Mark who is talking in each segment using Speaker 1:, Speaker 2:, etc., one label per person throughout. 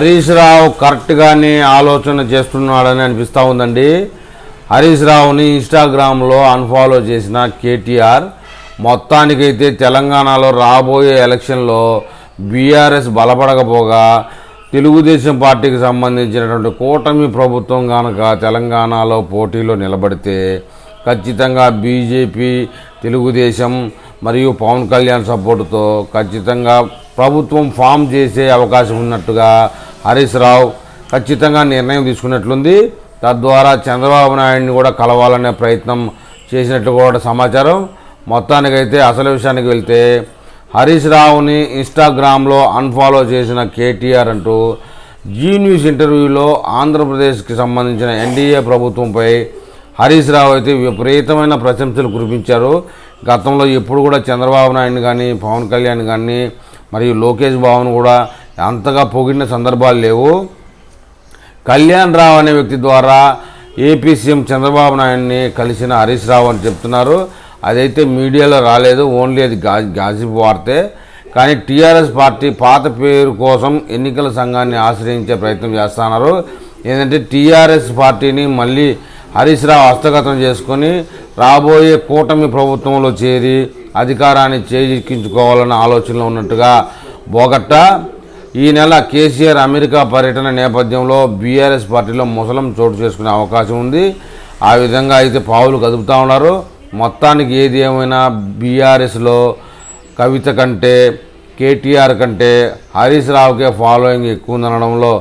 Speaker 1: హరీష్ రావు కరెక్ట్గానే ఆలోచన చేస్తున్నాడని అనిపిస్తూ ఉందండి. హరీష్ రావుని ఇన్స్టాగ్రామ్లో అన్ఫాలో చేసిన కేటీఆర్ మొత్తానికైతే తెలంగాణలో రాబోయే ఎలక్షన్లో బీఆర్ఎస్ బలపడకపోగా తెలుగుదేశం పార్టీకి సంబంధించినటువంటి కూటమి ప్రభుత్వం కనుక తెలంగాణలో పోటీలో నిలబడితే ఖచ్చితంగా బీజేపీ, తెలుగుదేశం మరియు పవన్ కళ్యాణ్ సపోర్టుతో ఖచ్చితంగా ప్రభుత్వం ఫామ్ చేసే అవకాశం ఉన్నట్టుగా హరీష్ రావు ఖచ్చితంగా నిర్ణయం తీసుకున్నట్లుంది. తద్వారా చంద్రబాబు నాయుడిని కూడా కలవాలనే ప్రయత్నం చేసినట్లు కూడా సమాచారం. మొత్తానికైతే అసలు విషయానికి వెళ్తే హరీష్ రావుని ఇన్స్టాగ్రామ్లో అన్ఫాలో చేసిన కేటీఆర్ అంటూ జీ న్యూస్ ఇంటర్వ్యూలో ఆంధ్రప్రదేశ్కి సంబంధించిన ఎన్డీఏ ప్రభుత్వంపై హరీష్ రావు అయితే విపరీతమైన ప్రశంసలు కురిపించారు. గతంలో ఎప్పుడు కూడా చంద్రబాబు నాయుడిని కానీ, పవన్ కళ్యాణ్ కానీ మరియు లోకేష్ బాబును కూడా అంతగా పొగిడిన సందర్భాలు లేవు. కళ్యాణ్ రావు అనే వ్యక్తి ద్వారా ఏపీ సీఎం చంద్రబాబు నాయుడిని కలిసిన హరీష్ రావు అని చెప్తున్నారు. అదైతే మీడియాలో రాలేదు, ఓన్లీ అది గాసిప్ వార్తే. కానీ టీఆర్ఎస్ పార్టీ పాత పేరు కోసం ఎన్నికల సంఘాన్ని ఆశ్రయించే ప్రయత్నం చేస్తున్నారు. ఏంటంటే టీఆర్ఎస్ పార్టీని మళ్ళీ హరీష్ రావు హస్తగతం చేసుకొని రాబోయే కూటమి ప్రభుత్వంలో చేరి అధికారాన్ని చేజిక్కించుకోవాలన్న ఆలోచనలో ఉన్నట్టుగా బోగట్ట. ఈ నెల కేసీఆర్ అమెరికా పర్యటన నేపథ్యంలో బీఆర్ఎస్ పార్టీలో ముసలం చోటు చేసుకునే అవకాశం ఉంది. ఆ విధంగా అయితే పావులు కదుపుతూ ఉన్నారు. మొత్తానికి ఏది ఏమైనా బీఆర్ఎస్లో కవిత కంటే, కేటీఆర్ కంటే హరీష్ రావుకే ఫాలోయింగ్ ఎక్కువ ఉందనడంలో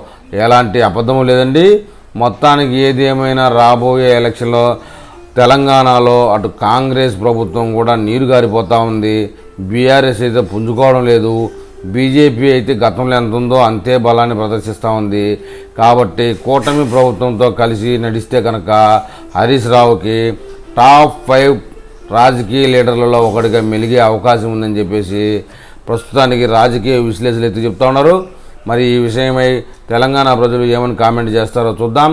Speaker 1: ఎలాంటి అబద్ధము లేదండి. మొత్తానికి ఏది ఏమైనా రాబోయే ఎలక్షన్లో తెలంగాణలో అటు కాంగ్రెస్ ప్రభుత్వం కూడా నీరు గారిపోతూ ఉంది. బీఆర్ఎస్ అయితే పుంజుకోవడం లేదు. బీజేపీ అయితే గతంలో ఎంత ఉందో అంతే బలాన్ని ప్రదర్శిస్తూ ఉంది. కాబట్టి కూటమి ప్రభుత్వంతో కలిసి నడిస్తే కనుక హరీష్ రావుకి టాప్ 5 రాజకీయ లీడర్లలో ఒకటిగా మెలిగే అవకాశం ఉందని చెప్పేసి ప్రస్తుతానికి రాజకీయ విశ్లేషకులు అయితే చెప్తా ఉన్నారు. మరి ఈ విషయమై తెలంగాణ ప్రజలు ఏమని కామెంట్ చేస్తారో చూద్దాం.